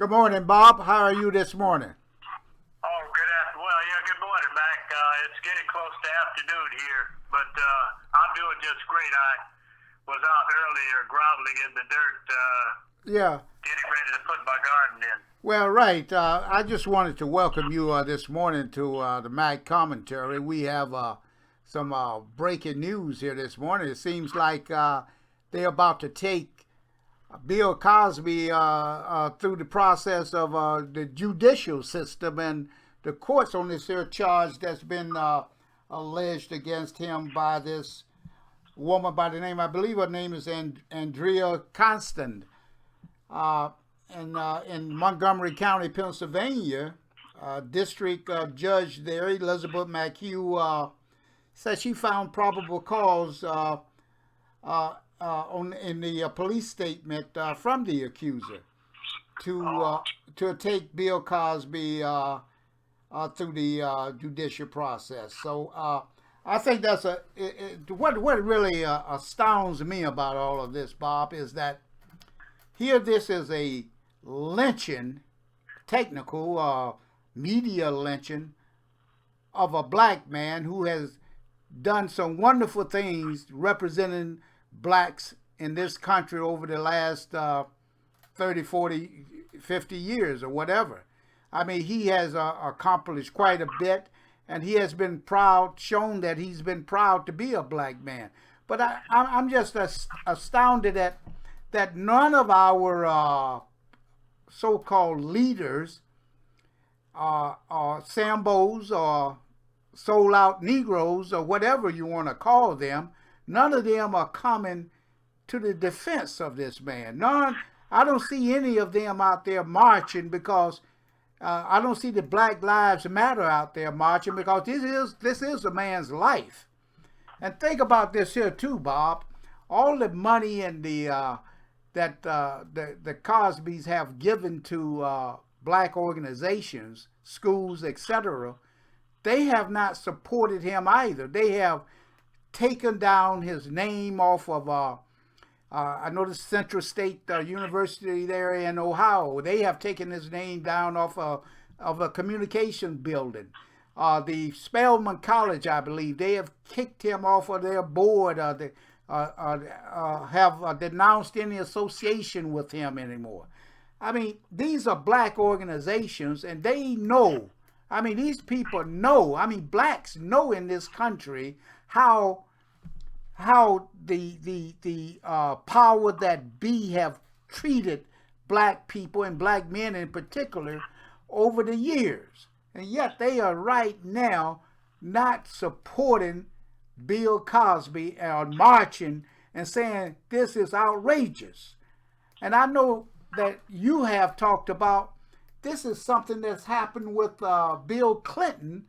Good morning, Bob. How are you this morning? Oh, good afternoon. Well, yeah, good morning, Mac. It's getting close to afternoon here, but I'm doing just great. I was out earlier groveling in the dirt, Yeah. getting ready to put my garden in. Well, right. I just wanted to welcome you this morning to the Mac Commentary. We have some breaking news here this morning. It seems like they're about to take Bill Cosby through the process of the judicial system and the courts on this here charge that's been alleged against him by this woman by the name, I believe her name is Andrea Constant. Uh, in Montgomery County, Pennsylvania, district judge there, Elizabeth McHugh, said she found probable cause in the police statement from the accuser to take Bill Cosby through the judicial process. So I think that's what really astounds me about all of this, Bob, is that here this is a lynching, technical media lynching of a black man who has done some wonderful things representing blacks in this country over the last 30, 40, 50 years or whatever. I mean, he has accomplished quite a bit, and he has been proud, shown that he's been proud to be a black man. But I'm just astounded that none of our so-called leaders or Sambos or sold-out Negroes or whatever you want to call them, none of them are coming to the defense of this man. None. I don't see any of them out there marching because I don't see the Black Lives Matter out there marching because this is a man's life. And think about this here too, Bob. All the money and the Cosbys have given to black organizations, schools, etc., they have not supported him either. They have taken down his name off of, I know the Central State University there in Ohio. They have taken his name down off of a communication building. The Spelman College, I believe, they have kicked him off of their board. Have denounced any association with him anymore. I mean, these are black organizations, and they know. I mean, these people know. I mean, blacks know in this country how the power that be have treated black people and black men in particular over the years, and yet they are right now not supporting Bill Cosby or marching and saying this is outrageous. And I know that you have talked about this is something that's happened with Bill Clinton,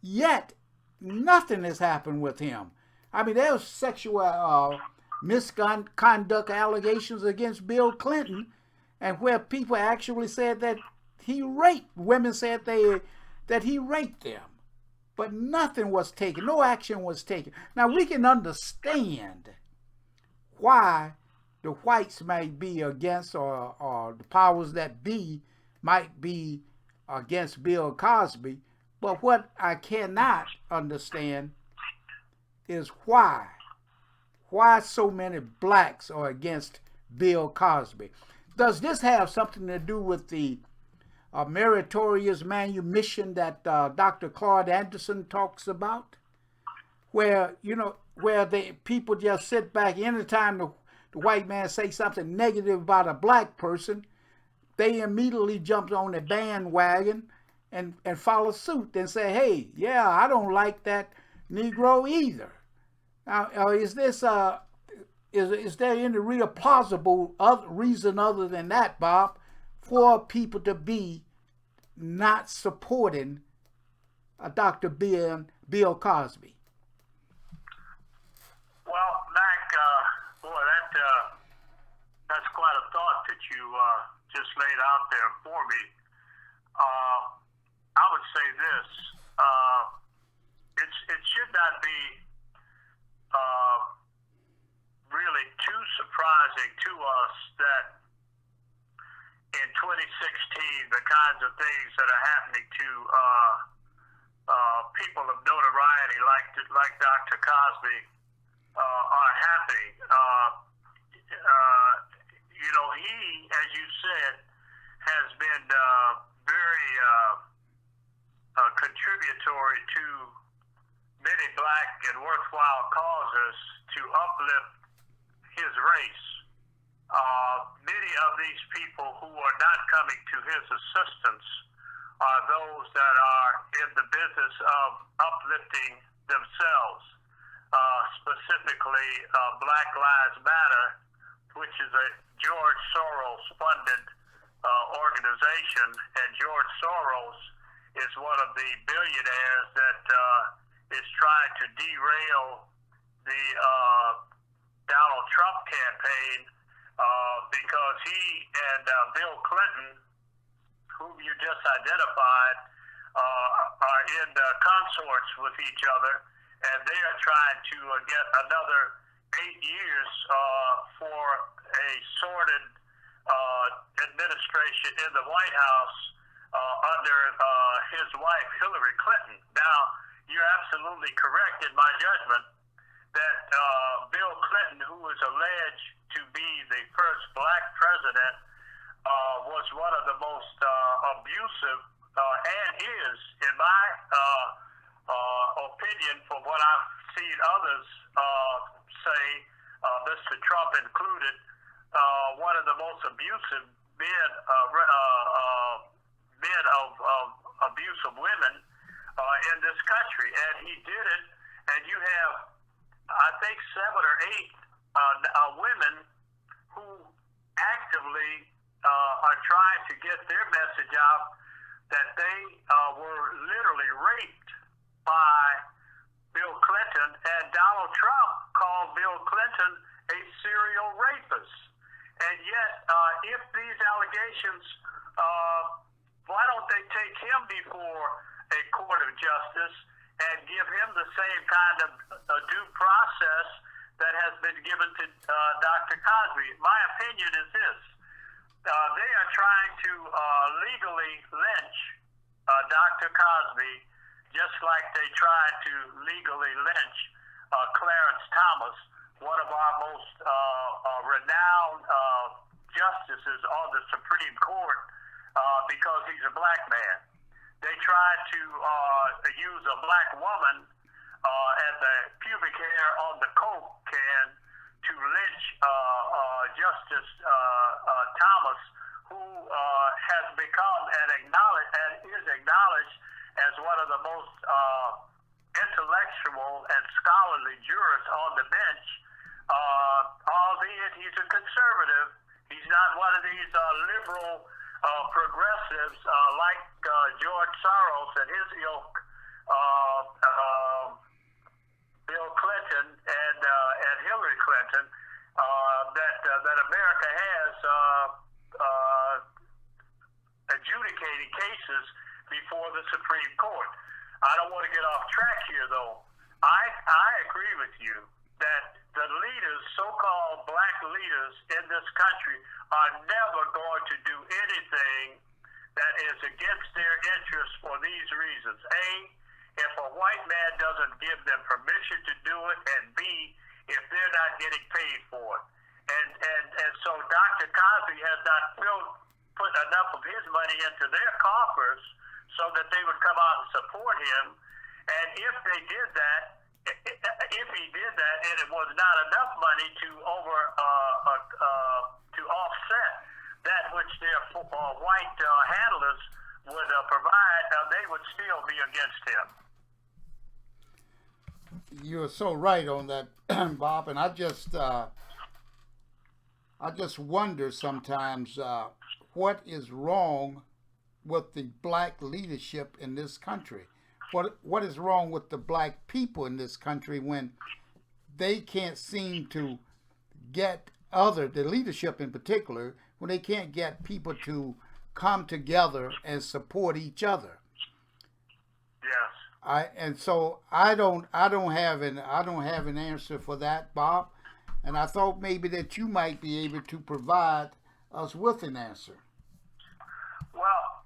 yet nothing has happened with him. I mean, there's sexual misconduct allegations against Bill Clinton, and where people actually said that he raped women, said that he raped them. But nothing was taken, no action was taken. Now we can understand why the whites might be against, or the powers that be might be against Bill Cosby. But what I cannot understand is why so many blacks are against Bill Cosby. Does this have something to do with the meritorious manumission that Dr. Claude Anderson talks about, where the people just sit back anytime the white man say something negative about a black person, they immediately jump on the bandwagon and follow suit and say, hey, yeah, I don't like that Negro either. Now, is there any real plausible reason other than that, Bob, for people to be not supporting Dr. Bill Cosby? Well, Mac, boy, that's quite a thought that you just laid out there for me. I would say this: it should not be really too surprising to us that in 2016 the kinds of things that are happening to people of notoriety like Dr. Cosby are happening. He, as you said, has been very contributory to many black and worthwhile causes to uplift his race. Many of these people who are not coming to his assistance are those that are in the business of uplifting themselves, specifically Black Lives Matter, which is a George Soros-funded organization, and George Soros is one of the billionaires that is trying to derail the Donald Trump campaign because he and Bill Clinton, whom you just identified, are in consorts with each other, and they are trying to get another 8 years for a sordid administration in the White House under his wife, Hillary Clinton. Now, you're absolutely correct in my judgment that Bill Clinton, who is alleged to be the first black president, was one of the most abusive and is, in my opinion, from what I've seen others say, Mr. Trump included, one of the most abusive men of abuse of women in this country, and he did it. And you have, I think, 7 or 8 women who actively are trying to get their message out that they were literally raped by Bill Clinton, and Donald Trump called Bill Clinton a serial rapist. And yet, if these allegations, why don't they take him before a court of justice and give him the same kind of due process that has been given to Dr. Cosby? My opinion is this. They are trying to legally lynch Dr. Cosby just like they tried to legally lynch Clarence Thomas, one of our most renowned justices on the Supreme Court, because he's a black man. They tried to use a black woman and the pubic hair on the Coke can to lynch Justice Thomas, who has become and is acknowledged as one of the most intellectual and scholarly jurists on the bench, albeit he's a conservative. He's not one of these liberal progressives like George Soros and his ilk, Bill Clinton and Hillary Clinton, that America has adjudicating cases before the Supreme Court. I don't want to get off track here, though. I agree with you that the leaders, so-called black leaders in this country, are never going to do anything that is against their interests for these reasons. A, if a white man doesn't give them permission to do it, and B, if they're not getting paid for it. And so Dr. Cosby has not put enough of his money into their coffers so that they would come out and support him. And if they did that, if he did that, and it was not enough money to offset that which their white handlers would provide, they would still be against him. You're so right on that, Bob. And I just wonder sometimes what is wrong with the black leadership in this country. What is wrong with the black people in this country when they can't seem to get the leadership in particular, when they can't get people to come together and support each other? Yes. I don't have an answer for that, Bob, and I thought maybe that you might be able to provide us with an answer.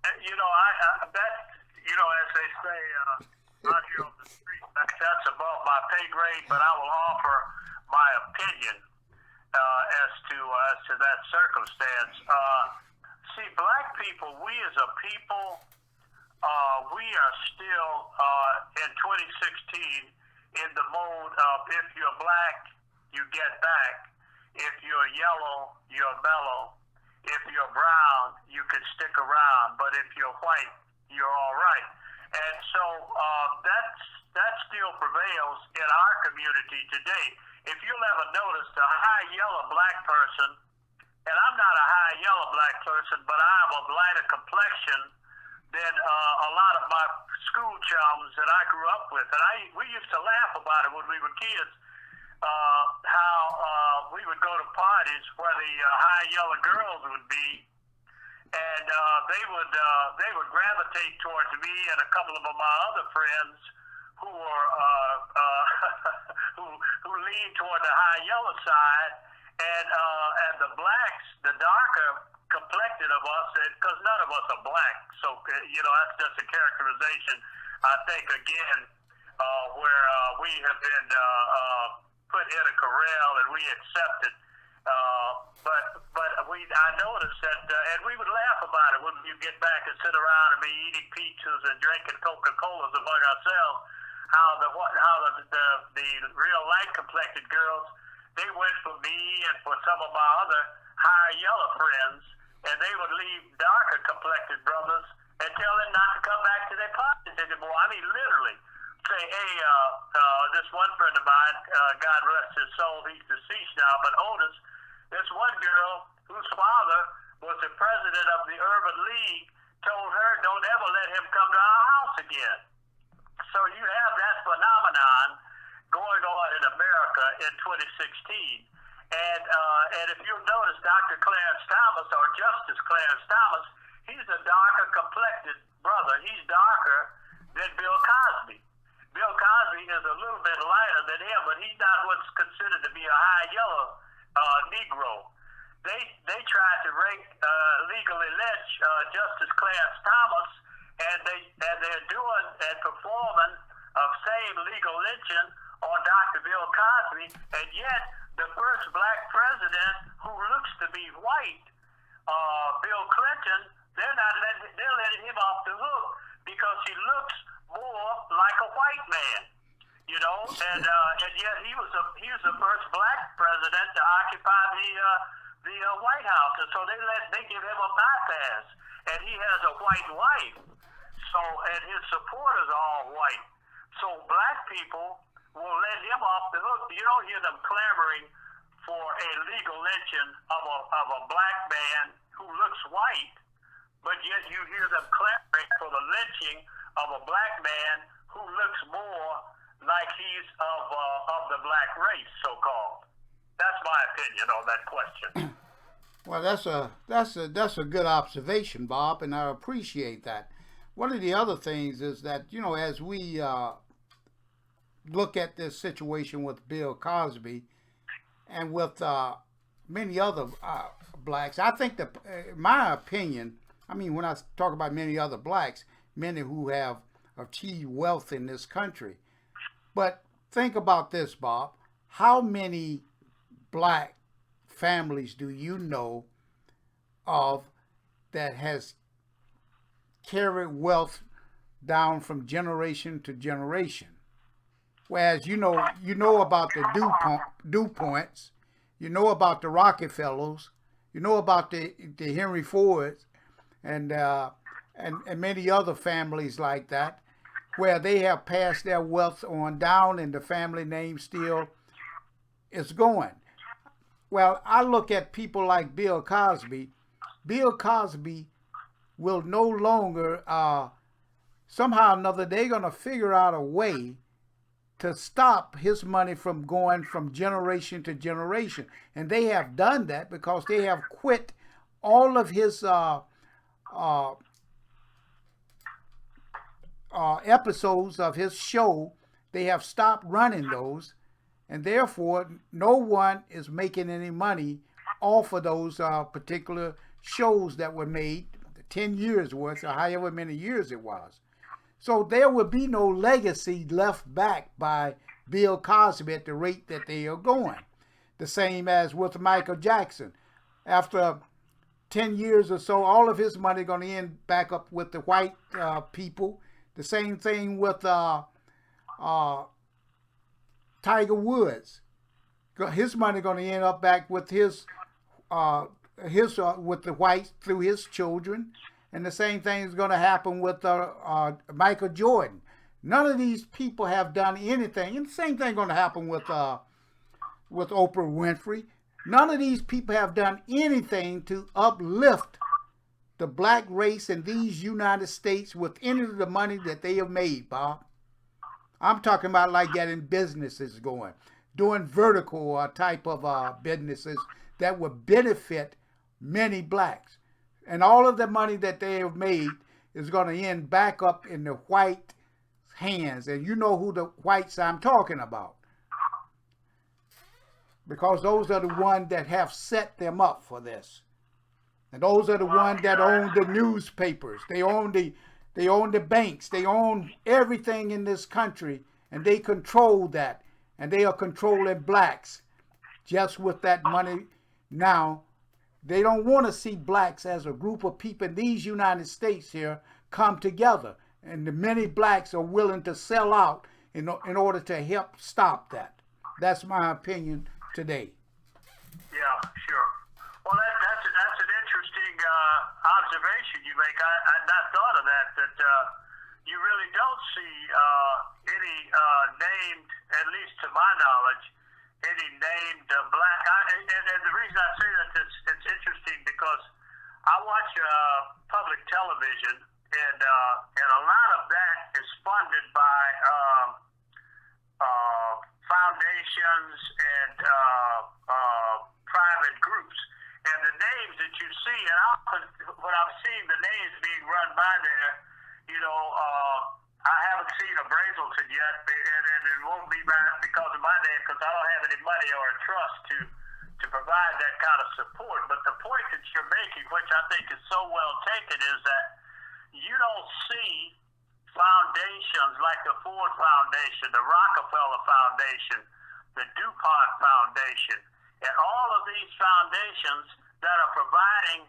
that, as they say out here on the street, that's above my pay grade, but I will offer my opinion as to that circumstance. See, black people, we as a people, we are still in 2016 in the mode of if you're black, you get back. If you're yellow, you're mellow. If you're brown, you can stick around. But if you're white, you're all right. And so that still prevails in our community today. If you'll ever notice, a high yellow black person, and I'm not a high yellow black person, but I'm of lighter complexion than a lot of my school chums that I grew up with. And we used to laugh about it when we were kids, how we would go to parties where the high yellow girls would be, and they would gravitate towards me and a couple of my other friends who were who leaned toward the high yellow side, and the blacks, the darker complected of us, because none of us are black, so that's just a characterization. I think again where we have been put in a corral and we accept it. But I noticed that, and we would laugh about it when you get back and sit around and be eating pizzas and drinking Coca-Colas among ourselves. How the real light complected girls, they went for me and for some of my other higher yellow friends, and they would leave darker complected brothers and tell them not to come back to their parties anymore. I mean, literally. Say, hey, this one friend of mine, God rest his soul, he's deceased now, but Otis, this one girl whose father was the president of the Urban League told her, don't ever let him come to our house again. So you have that phenomenon going on in America in 2016. And if you'll notice, Dr. Clarence Thomas, or Justice Clarence Thomas, he's a darker complected brother. He's darker than Bill Cosby. Bill Cosby is a little bit lighter than him, but he's not what's considered to be a high yellow Negro. They tried to legally lynch Justice Clarence Thomas, and they're doing and performing of same legal lynching on Dr. Bill Cosby, and yet the first black president who looks to be white, Bill Clinton, they're letting him off the hook because he looks more like a white man, and yet he was the first black president to occupy the White House, and so they give him a bypass, and he has a white wife, and his supporters are all white, so black people will let him off the hook. You don't hear them clamoring for a legal lynching of a black man who looks white, but yet you hear them clamoring for the lynching of a black man who looks more like he's of the black race, so-called. That's my opinion on that question. Well, that's a good observation, Bob, and I appreciate that. One of the other things is that, as we look at this situation with Bill Cosby and with many other blacks, I think that, in my opinion, when I talk about many other blacks, many who have achieved wealth in this country. But think about this, Bob. How many black families do you know of that has carried wealth down from generation to generation? Whereas you know about the DuPonts, you know about the Rockefellers, you know about the Henry Fords, and many other families like that, where they have passed their wealth on down and the family name still is going. Well, I look at people like Bill Cosby. Bill Cosby will no longer, somehow or another, they're going to figure out a way to stop his money from going from generation to generation. And they have done that because they have quit all of his episodes of his show. They have stopped running those, and therefore no one is making any money off of those particular shows that were made, the 10 years was, or however many years it was. So there would be no legacy left back by Bill Cosby at the rate that they are going. The same as with Michael Jackson. After 10 years or so, all of his money going to end back up with the white people. The same thing with Tiger Woods. His money going to end up back with his with the whites through his children, and the same thing is going to happen with Michael Jordan. None of these people have done anything, and the same thing going to happen with Oprah Winfrey. None of these people have done anything to uplift the black race in these United States with any of the money that they have made, Bob. I'm talking about like getting businesses going, doing vertical type of businesses that would benefit many blacks. And all of the money that they have made is going to end back up in the white hands. And you know who the whites I'm talking about, because those are the ones that have set them up for this. And those are the ones that own the newspapers. They own the banks. They own everything in this country, and they control that. And they are controlling blacks just with that money. Now, they don't want to see blacks as a group of people in these United States here come together. And the many blacks are willing to sell out in order to help stop that. That's my opinion today. Yeah, sure. Well, that's an interesting observation you make. I'd not thought of that you really don't see any named, at least to my knowledge, any named black. And the reason I say that it's interesting because I watch public television, and a lot of that is funded by foundations and private groups. And the names that you see, and when I'm seeing the names being run by there, I haven't seen a Brazelton yet, and it won't be because of my name, because I don't have any money or a trust to provide that kind of support. But the point that you're making, which I think is so well taken, is that you don't see foundations like the Ford Foundation, the Rockefeller Foundation, the DuPont Foundation, and all of these foundations that are providing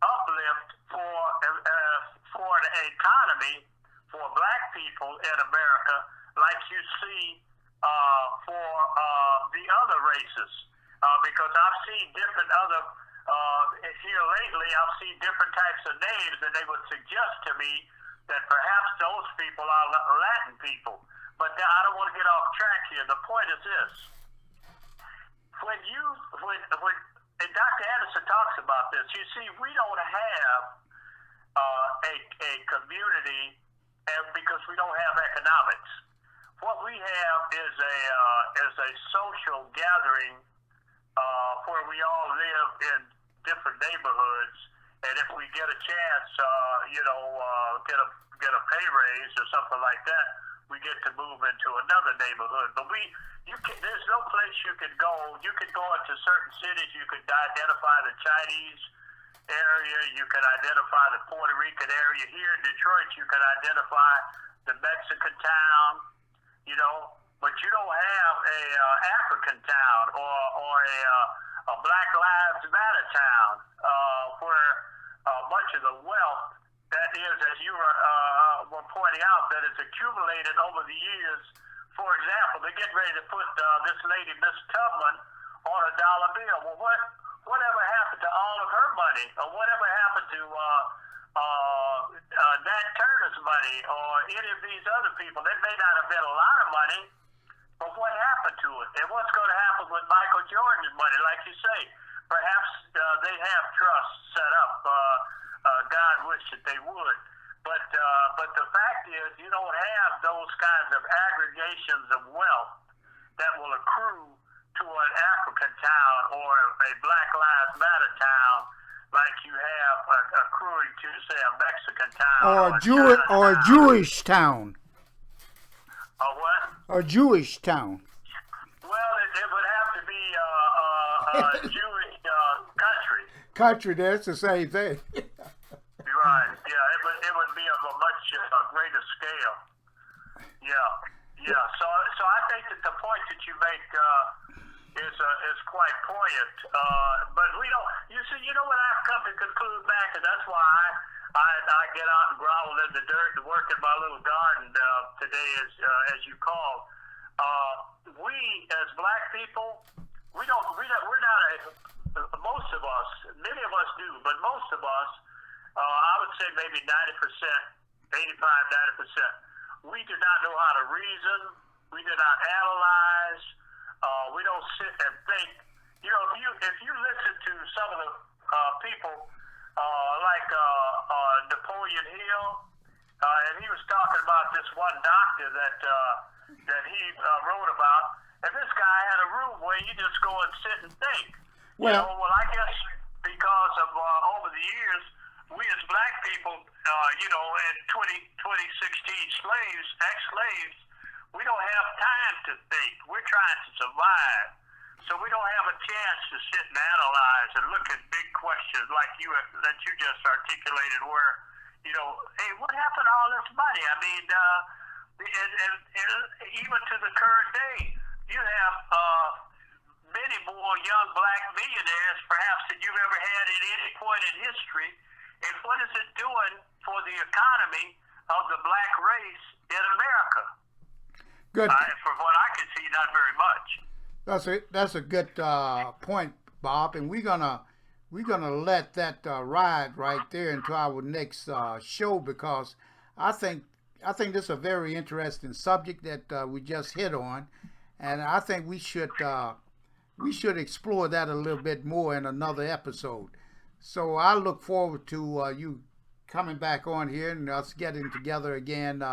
uplift for the economy for black people in America, like you see for the other races. Because I've seen different other, here lately, I've seen different types of names, and they would suggest to me that perhaps those people are Latin people. But I don't want to get off track here. The point is this. When and Dr. Anderson talks about this, you see, we don't have a community because we don't have economics. What we have is a social gathering where we all live in different neighborhoods, and if we get a chance, get a pay raise or something like that, we get to move into another neighborhood. But there's no place you could go. You could go into certain cities. You could identify the Chinese area. You could identify the Puerto Rican area. Here in Detroit, you could identify the Mexican town, but you don't have a African town or a Black Lives Matter town where much of the wealth that is, as you were pointing out, that is accumulated over the years. For example, they're getting ready to put this lady, Miss Tubman, on a dollar bill. Well, whatever happened to all of her money, or whatever happened to Nat Turner's money, or any of these other people? They may not have been a lot of money, but what happened to it? And what's going to happen with Michael Jordan's money? Like you say, perhaps they have trusts set up. God wish that they would. But the fact is, you don't have those kinds of aggregations of wealth that will accrue to an African town or a Black Lives Matter town like you have accruing to, say, a Mexican town or a Jewish town. A what? A Jewish town. Well, it would have to be a Jewish country. Country, that's the same thing. Right. is quite poignant. But we don't. You see, you know what I've come to conclude back, and that's why I get out and grovel in the dirt and work in my little garden today, as you call. We as black people, we're not most of us. Many of us do, but most of us, I would say maybe 90%, 85, 90%. We do not know how to reason. We do not analyze. We don't sit and think. You know, if you listen to some of the people like Napoleon Hill, and he was talking about this one doctor that he wrote about, and this guy had a room where you just go and sit and think. Well, I guess because of over the years, we as black people, and 2016 slaves, ex-slaves, we don't have time to think. We're trying to survive. So we don't have a chance to sit and analyze and look at big questions like that you just articulated where, hey, what happened to all this money? I mean, and even to the current day, you have many more young black millionaires perhaps than you've ever had at any point in history. And what is it doing for the economy of the black race in America? Good. From what I can see, not very much. That's a good point, Bob, and we're gonna let that ride right there into our next show, because I think this is a very interesting subject that we just hit on, and I think we should explore that a little bit more in another episode. So I look forward to you coming back on here and us getting together again